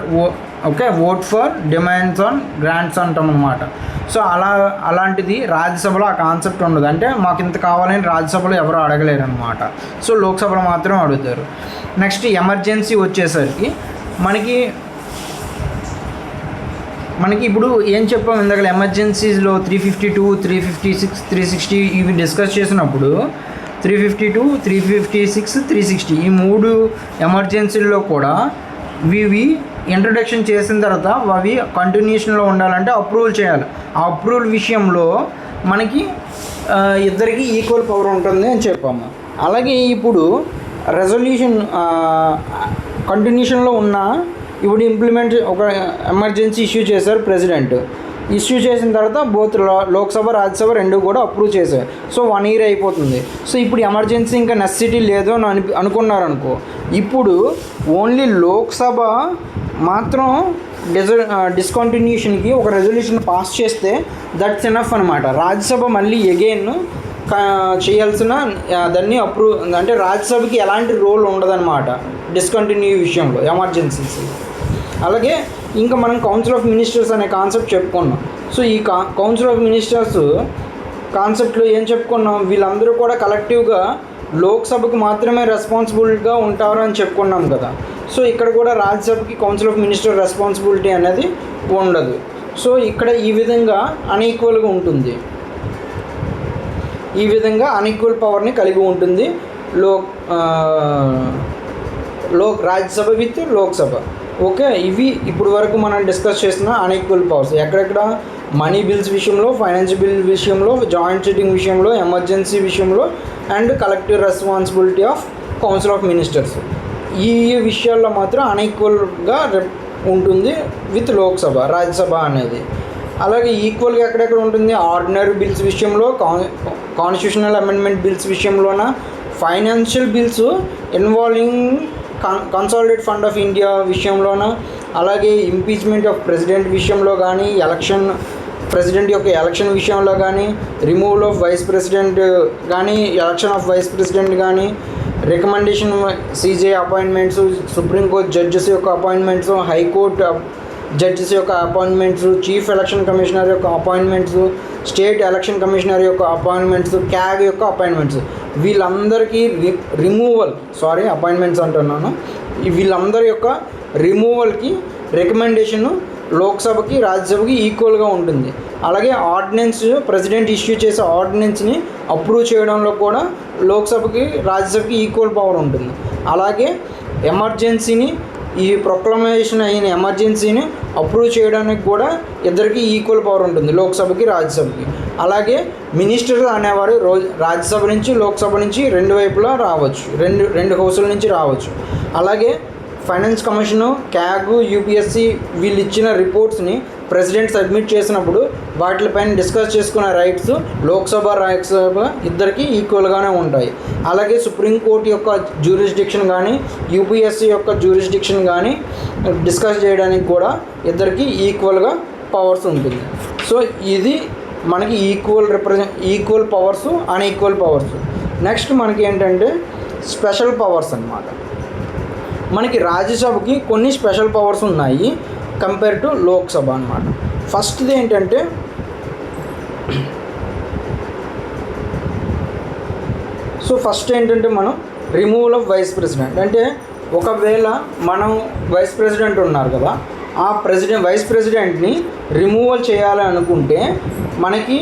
vote for demands on grants అంటాం అన్నమాట. సో అలాంటిది రాజ్యసభలో ఆ కాన్సెప్ట్ ఉండదు. అంటే మాకు ఇంత కావాలని రాజ్యసభలో ఎవరు అడగలేరు అనమాట. సో లోక్సభలో మాత్రం అడుగుతారు. నెక్స్ట్ ఎమర్జెన్సీ వచ్చేసరికి మనకి ఇప్పుడు ఏం చెప్పాము ఇందాక, ఎమర్జెన్సీస్లో 352, 356, 360 ఇవి డిస్కస్ చేసినప్పుడు 352, 356, 360 ఈ 3 ఎమర్జెన్సీల్లో కూడా ఇవి ఇంట్రడక్షన్ చేసిన తర్వాత అవి కంటిన్యూషన్లో ఉండాలంటే అప్రూవల్ చేయాలి. ఆ అప్రూవల్ విషయంలో మనకి ఇద్దరికి ఈక్వల్ పవర్ ఉంటుంది అని చెప్పాము. అలాగే ఇప్పుడు రెజల్యూషన్ కంటిన్యూషన్లో ఉన్న ఇప్పుడు ఇంప్లిమెంట్ ఒక ఎమర్జెన్సీ ఇష్యూ చేశారు ప్రెసిడెంట్. ఇష్యూ చేసిన తర్వాత బోత్ లోక్సభ రాజ్యసభ రెండు కూడా అప్రూవ్ చేశారు. సో 1 year అయిపోతుంది. సో ఇప్పుడు ఎమర్జెన్సీ ఇంకా నెసెసిటీ లేదు అని అనుకున్నారనుకో, ఇప్పుడు ఓన్లీ లోక్సభ మాత్రం డిస్కంటిన్యూషన్కి ఒక రెజల్యూషన్ పాస్ చేస్తే దట్స్ ఎనఫ్ అనమాట. రాజ్యసభ మళ్ళీ అగైన్ చేయాల్సిన దాన్ని అప్రూవ్, అంటే రాజ్యసభకి ఎలాంటి రోల్ ఉండదన్నమాట డిస్కంటిన్యూ విషయంలో ఎమర్జెన్సీస్. అలాగే ఇంకా మనం కౌన్సిల్ ఆఫ్ మినిస్టర్స్ అనే కాన్సెప్ట్ చెప్పుకున్నాం. సో ఈ కౌన్సిల్ ఆఫ్ మినిస్టర్స్ కాన్సెప్ట్లో ఏం చెప్పుకున్నాం, వీళ్ళందరూ కూడా కలెక్టివ్గా లోక్సభకు మాత్రమే రెస్పాన్సిబుల్గా ఉంటారు అని చెప్పుకున్నాం కదా. సో ఇక్కడ కూడా రాజ్యసభకి కౌన్సిల్ ఆఫ్ మినిస్టర్ రెస్పాన్సిబిలిటీ అనేది ఉండదు. సో ఇక్కడ ఈ విధంగా అన్ఈక్వల్గా ఉంటుంది, ఈ విధంగా అన్ఈక్వల్ పవర్ని కలిగి ఉంటుంది రాజ్యసభ విత్ లోక్సభ. ఓకే, ఇవి ఇప్పుడు వరకు మనం డిస్కస్ చేసిన అన్ఈక్వల్ పవర్స్. ఎక్కడెక్కడ మనీ బిల్స్ విషయంలో, ఫైనాన్స్ బిల్ విషయంలో, జాయింట్ సిట్టింగ్ విషయంలో, ఎమర్జెన్సీ విషయంలో and collective responsibility of council of ministers. ఈ విషయాల్లో మాత్రం అన్ఈక్వల్గా ఉంటుంది విత్ లోక్సభ రాజ్యసభ అనేది. అలాగే ఈక్వల్గా ఎక్కడెక్కడ ఉంటుంది, ఆర్డినరీ బిల్స్ విషయంలో, కాన్స్టిట్యూషనల్ అమెండ్మెంట్ బిల్స్ విషయంలోన, financial bills involving consolidate fund of India విషయంలోన, అలాగే ఇంపీచ్మెంట్ ఆఫ్ ప్రెసిడెంట్ విషయంలో కానీ, ప్రెసిడెంట్ యొక్క ఎలక్షన్ విషయంలో కానీ, రిమూవల్ ఆఫ్ వైస్ ప్రెసిడెంట్ కానీ, ఎలక్షన్ ఆఫ్ వైస్ ప్రెసిడెంట్ కానీ, recommendation CJ appointments, supreme court judges యొక్క అపాయింట్మెంట్స్, హైకోర్టు జడ్జెస్ యొక్క అపాయింట్మెంట్స్, చీఫ్ ఎలక్షన్ కమిషనర్ యొక్క అపాయింట్మెంట్స్, స్టేట్ ఎలక్షన్ కమిషనర్ యొక్క అపాయింట్మెంట్స్, క్యాగ్ యొక్క అపాయింట్మెంట్స్, వీళ్ళందరికీ అపాయింట్మెంట్స్ అంటున్నాను, వీళ్ళందరి యొక్క రిమూవల్కి రికమెండేషన్ లోక్సభకి రాజ్యసభకి ఈక్వల్గా ఉంటుంది. అలాగే ఆర్డినెన్స్, ప్రెసిడెంట్ ఇష్యూ చేసే ఆర్డినెన్స్ని అప్రూవ్ చేయడంలో కూడా లోక్సభకి రాజ్యసభకి ఈక్వల్ పవర్ ఉంటుంది. అలాగే ఎమర్జెన్సీని, ఈ ప్రొక్లమేషన్ అయిన ఎమర్జెన్సీని అప్రూవ్ చేయడానికి కూడా ఇద్దరికి ఈక్వల్ పవర్ ఉంటుంది లోక్సభకి రాజ్యసభకి. అలాగే మినిస్టర్స్ అనేవారు రాజ్యసభ నుంచి లోక్సభ నుంచి రెండు వైపులా రావచ్చు, రెండు హౌసుల నుంచి రావచ్చు. అలాగే ఫైనాన్స్ కమిషను, క్యాగ్, యూపీఎస్సీ వీళ్ళు ఇచ్చిన రిపోర్ట్స్ని ప్రెసిడెంట్ సబ్మిట్ చేసినప్పుడు వాటిపైన డిస్కస్ చేసుకునే రైట్స్ లోక్సభ రాజ్యసభ ఇద్దరికి ఈక్వల్గానే ఉంటాయి. అలాగే సుప్రీంకోర్టు యొక్క జ్యూరిస్డిక్షన్ కానీ, యూపీఎస్సీ యొక్క జ్యూరిస్డిక్షన్ కానీ డిస్కస్ చేయడానికి కూడా ఇద్దరికి ఈక్వల్గా పవర్స్ ఉంటుంది. సో ఇది మనకి equal powers, unequal powers. Next మనకి ఏంటంటే స్పెషల్ పవర్స్ అన్నమాట. మనకి రాజ్యసభకి కొన్ని స్పెషల్ పవర్స్ ఉన్నాయి కంపేర్ టు లోక్సభ అన్నమాట. ఫస్ట్ది ఏంటంటే మనం రిమూవల్ ఆఫ్ వైస్ ప్రెసిడెంట్. అంటే ఒకవేళ మనం వైస్ ప్రెసిడెంట్ ఉన్నారు కదా, ఆ వైస్ ప్రెసిడెంట్ని రిమూవల్ చేయాలి అనుకుంటే మనకి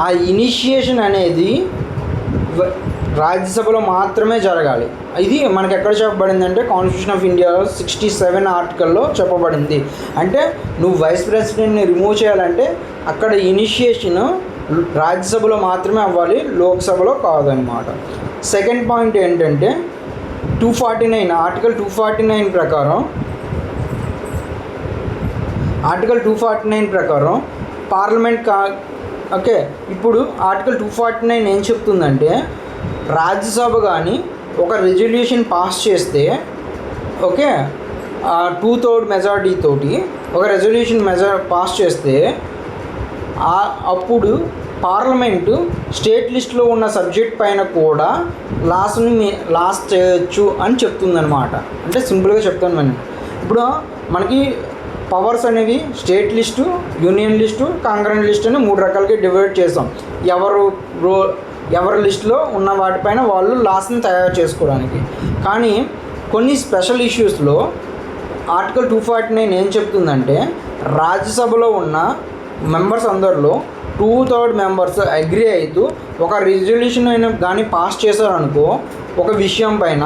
ఆ ఇనిషియేషన్ అనేది రాజ్యసభలో మాత్రమే జరగాలి. ఇది మనకి ఎక్కడ చెప్పబడింది అంటే కాన్స్టిట్యూషన్ ఆఫ్ ఇండియా 67 ఆర్టికల్లో చెప్పబడింది. అంటే నువ్వు వైస్ ప్రెసిడెంట్ని రిమూవ్ చేయాలంటే అక్కడ ఇనిషియేషన్ రాజ్యసభలో మాత్రమే అవ్వాలి, లోక్సభలో కాదనమాట. సెకండ్ పాయింట్ ఏంటంటే 249 ఆర్టికల్ 249 ప్రకారం పార్లమెంట్ ఓకే. ఇప్పుడు ఆర్టికల్ 249 ఏం చెప్తుందంటే రాజ్యసభ కానీ ఒక రెజల్యూషన్ పాస్ చేస్తే, ఓకే, 2/3 మెజారిటీ తోటి ఒక రెజల్యూషన్ పాస్ చేస్తే అప్పుడు పార్లమెంటు స్టేట్ లిస్ట్లో ఉన్న సబ్జెక్ట్ పైన కూడా లాస్ చేయొచ్చు అని చెప్తుందన్నమాట. అంటే సింపుల్గా చెప్తాను నేను. ఇప్పుడు మనకి పవర్స్ అనేవి state list, union list, congruent list అని 3 రకాలుగా డివైడ్ చేసాం. ఎవరి లిస్టులో ఉన్న వాటిపైన వాళ్ళు లాస్ని తయారు చేసుకోవడానికి. కానీ కొన్ని స్పెషల్ ఇష్యూస్లో ఆర్టికల్ 249 ఏం చెప్తుందంటే, రాజ్యసభలో ఉన్న మెంబర్స్ అందరిలో 2/3 మెంబర్స్ అగ్రి అవుతూ ఒక రిజల్యూషన్ అయినా కానీ పాస్ చేశారనుకో ఒక విషయం పైన,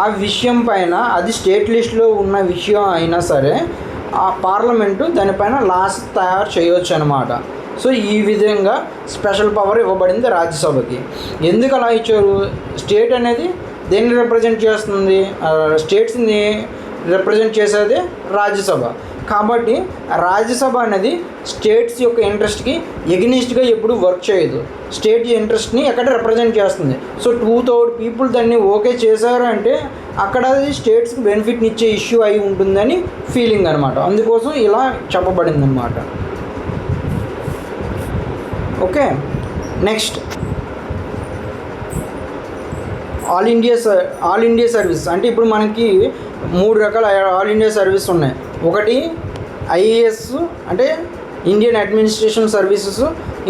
ఆ విషయం పైన అది స్టేట్ లిస్ట్లో ఉన్న విషయం అయినా సరే ఆ పార్లమెంటు దానిపైన లాస్ తయారు చేయవచ్చు అనమాట. సో ఈ విధంగా స్పెషల్ పవర్ ఇవ్వబడింది రాజ్యసభకి. ఎందుకు అలా ఇచ్చారు? స్టేట్ అనేది దేన్ని రిప్రజెంట్ చేస్తుంది? స్టేట్స్ని రిప్రజెంట్ చేసేది రాజ్యసభ. కాబట్టి రాజ్యసభ అనేది స్టేట్స్ యొక్క ఇంట్రెస్ట్కి ఎగనిస్ట్గా ఎప్పుడు వర్క్ చేయదు. స్టేట్ ఇంట్రెస్ట్ని ఎక్కడ రిప్రజెంట్ చేస్తుంది. సో 2/3 పీపుల్ దాన్ని ఓకే చేశారు అంటే అక్కడ అది స్టేట్స్కి బెనిఫిట్ని ఇచ్చే ఇష్యూ అయి ఉంటుందని ఫీలింగ్ అనమాట. అందుకోసం ఇలా చెప్పబడింది అనమాట. Okay, next all India service. అంటే ఇప్పుడు మనకి 3 రకాల ఆల్ ఇండియా సర్వీస్ ఉన్నాయి. ఒకటి ఐఏఎస్ అంటే ఇండియన్ అడ్మినిస్ట్రేషన్ సర్వీసెస్,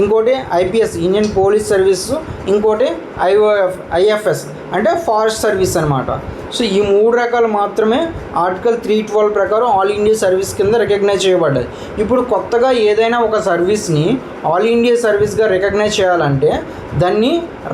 ఇంకోటి ఐపీఎస్ ఇండియన్ పోలీస్ సర్వీస్, ఇంకోటి ఐఎఫ్ఎస్ అంటే ఫారెస్ట్ సర్వీస్ అనమాట. సో ఈ 3 రకాలు మాత్రమే ఆర్టికల్ 312 ప్రకారం ఆల్ ఇండియా సర్వీస్ కింద రికగ్నైజ్ చేయబడ్డాయి. ఇప్పుడు కొత్తగా ఏదైనా ఒక సర్వీస్ని ఆల్ ఇండియా సర్వీస్గా రికగ్నైజ్ చేయాలంటే దాన్ని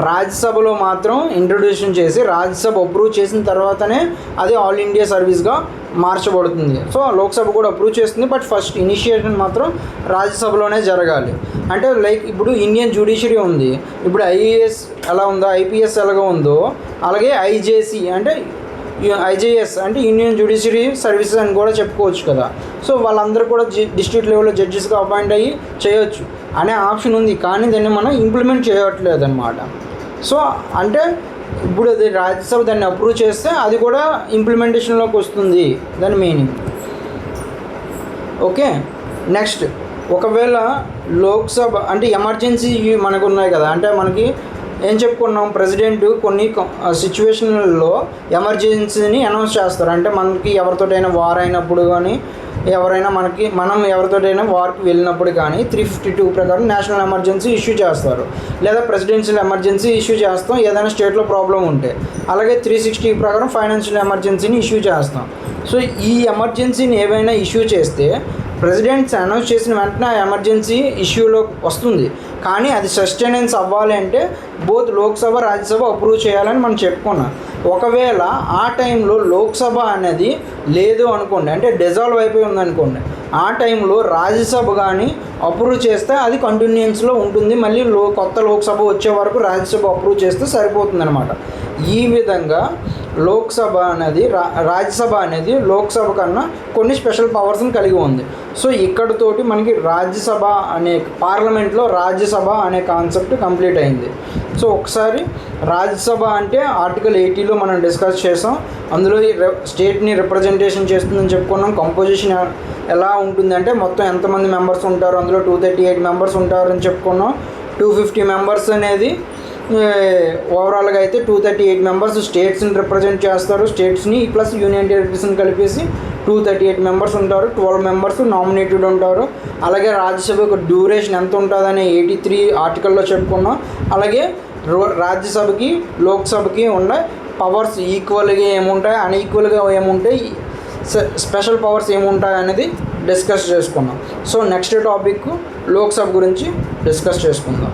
రాజ్యసభలో మాత్రం ఇంట్రొడ్యూషన్ చేసి రాజ్యసభ అప్రూవ్ చేసిన తర్వాతనే అది ఆల్ ఇండియా సర్వీస్గా మార్చబడుతుంది. సో లోక్సభ కూడా అప్రూవ్ చేస్తుంది, బట్ ఫస్ట్ ఇనిషియేషన్ మాత్రం రాజ్యసభలోనే జరగాలి. అంటే లైక్ ఇప్పుడు ఇండియన్ జ్యుడిషియరీ ఉంది, ఇప్పుడు ఐఏఎస్ ఎలా ఉందో, ఐపీఎస్ ఎలాగో ఉందో, అలాగే ఐజేసీ అంటే ఐజేఎస్ అంటే యూనియన్ జ్యుడిషియరీ సర్వీసెస్ అని కూడా చెప్పుకోవచ్చు కదా. సో వాళ్ళందరూ కూడా డిస్ట్రిక్ట్ లెవెల్లో జడ్జెస్గా అపాయింట్ అయ్యి చేయొచ్చు అనే ఆప్షన్ ఉంది, కానీ దాన్ని మనం ఇంప్లిమెంట్ చేయట్లేదు అనమాట. సో అంటే ఇప్పుడు అది రాజ్యసభ దాన్ని అప్రూవ్ చేస్తే అది కూడా ఇంప్లిమెంటేషన్లోకి వస్తుంది, దాని మీనింగ్. ఓకే, నెక్స్ట్ ఒకవేళ లోక్సభ అంటే ఎమర్జెన్సీ మనకు ఉన్నాయి కదా, అంటే మనకి ఏం చెప్పుకున్నాం, ప్రెసిడెంట్ కొన్ని సిచ్యువేషన్లలో ఎమర్జెన్సీని అనౌన్స్ చేస్తారు. అంటే మనకి ఎవరితోటైనా వార్ అయినప్పుడు కానీ, మనం ఎవరితోటైనా వార్కి వెళ్ళినప్పుడు కానీ 352 ప్రకారం నేషనల్ ఎమర్జెన్సీ ఇష్యూ చేస్తారు, లేదా ప్రెసిడెన్షియల్ ఎమర్జెన్సీ ఇష్యూ చేస్తాం ఏదైనా స్టేట్లో ప్రాబ్లం ఉంటే. అలాగే 360 ప్రకారం ఫైనాన్షియల్ ఎమర్జెన్సీని ఇష్యూ చేస్తాం. సో ఈ ఎమర్జెన్సీని ఏవైనా ఇష్యూ చేస్తే ప్రెసిడెంట్స్ అనౌన్స్ చేసిన వెంటనే ఆ ఎమర్జెన్సీ ఇష్యూలో వస్తుంది, కానీ అది సస్టైనెన్స్ అవ్వాలి అంటే బోత్ లోక్సభ రాజ్యసభ అప్రూవ్ చేయాలని మనం చెప్పుకున్నాం. ఒకవేళ ఆ టైంలో లోక్సభ అనేది లేదు అనుకోండి, అంటే డిజాల్వ్ అయిపోయి ఉందనుకోండి, ఆ టైంలో రాజ్యసభ కానీ అప్రూవ్ చేస్తే అది కంటిన్యూన్స్లో ఉంటుంది. మళ్ళీ కొత్త లోక్సభ వచ్చే వరకు రాజ్యసభ అప్రూవ్ చేస్తే సరిపోతుంది అనమాట. ఈ విధంగా లోక్సభ అనేది రాజ్యసభ అనేది లోక్సభ కన్నా కొన్ని స్పెషల్ పవర్స్ని కలిగి ఉంది. సో ఇక్కడతోటి మనకి రాజ్యసభ అనే పార్లమెంట్లో రాజ్యసభ అనే కాన్సెప్ట్ కంప్లీట్ అయింది. సో ఒకసారి రాజ్యసభ అంటే ఆర్టికల్ 80లో మనం డిస్కస్ చేసాం. అందులో స్టేట్ని రిప్రజెంటేషన్ చేస్తుందని చెప్పుకున్నాం. కంపోజిషన్ ఎలా ఉంటుందంటే మొత్తం ఎంతమంది మెంబర్స్ ఉంటారు, అందులో 238 మెంబర్స్ ఉంటారని చెప్పుకున్నాం. 250 మెంబర్స్ అనేది ఓవరాల్గా అయితే 238 మెంబర్స్ స్టేట్స్ని రిప్రజెంట్ చేస్తారు. స్టేట్స్ని ప్లస్ యూనియన్ టెరిటరీస్ని కలిపేసి 238 మెంబర్స్ ఉంటారు. 12 మెంబర్స్ నామినేటెడ్ ఉంటారు. అలాగే రాజ్యసభ యొక్క డ్యూరేషన్ ఎంత ఉంటుందని 83 ఆర్టికల్లో చెప్పుకున్నాం. అలాగే రాజ్యసభకి లోక్సభకి ఉన్న పవర్స్ ఈక్వల్గా ఏముంటాయి, అన్ఈక్వల్గా ఏముంటాయి, స్పెషల్ పవర్స్ ఏముంటాయి అనేది డిస్కస్ చేసుకున్నాం. సో నెక్స్ట్ టాపిక్ లోక్సభ గురించి డిస్కస్ చేసుకుందాం.